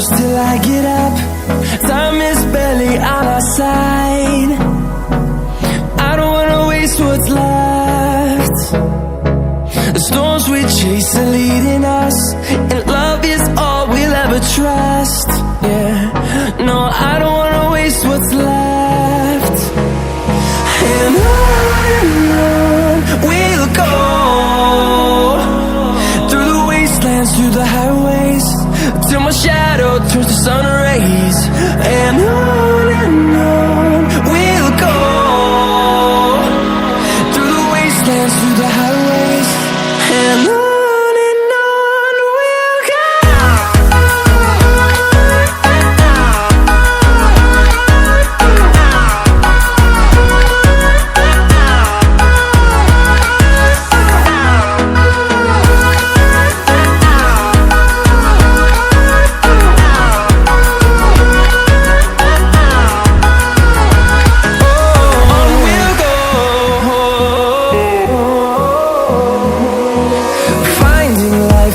close till I get up. Time is barely on our side. I don't wanna waste what's left. The storms we chase are leading us, and love is all we'll ever trust. Yeah, no, I don't wanna waste what's left. And on we'll go, through the wastelands, through the highways, till my shadow turns to sun rays. And on we'll go, through the wastelands, through the highways, and on we'll go.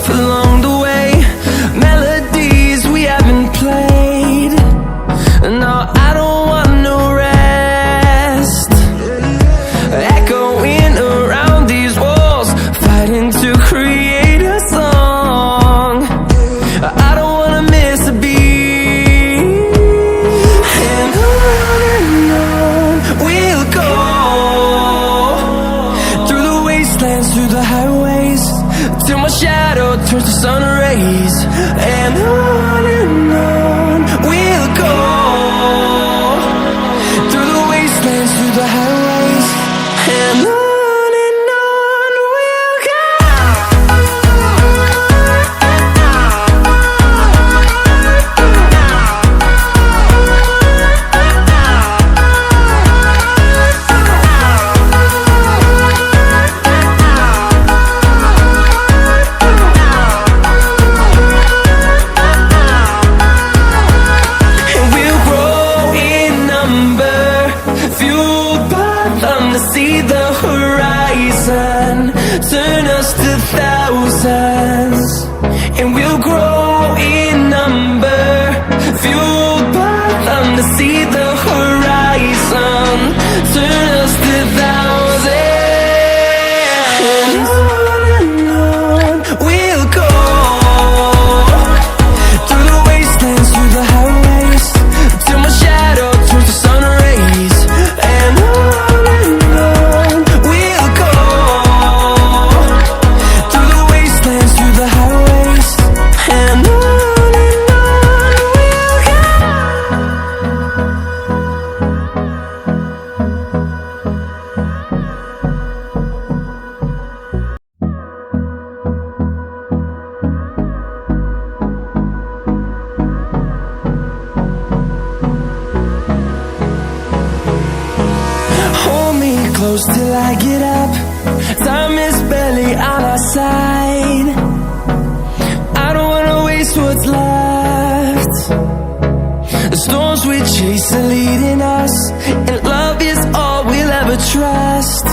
Along the way, melodies we haven't played. No, I don't want no rest. Echoing around these walls, fighting to create a song. I don't wanna miss a beat. And on we'll go, through the wastelands, through the highways, till my shadow turns to sun rays. And on we'll go, through the wastelands, through the highways, and on we'll go. See the horizon, turn us to thousands, and we'll grow in number, fueled by them. To see the horizon, turn us to thousands, and on we'll go, through the wastelands, through the highways, till my shadow turns to sun rays. And close till I get up. Time is barely on our side. I don't wanna waste what's left. The storms we chase are leading us, and love is all we'll ever trust.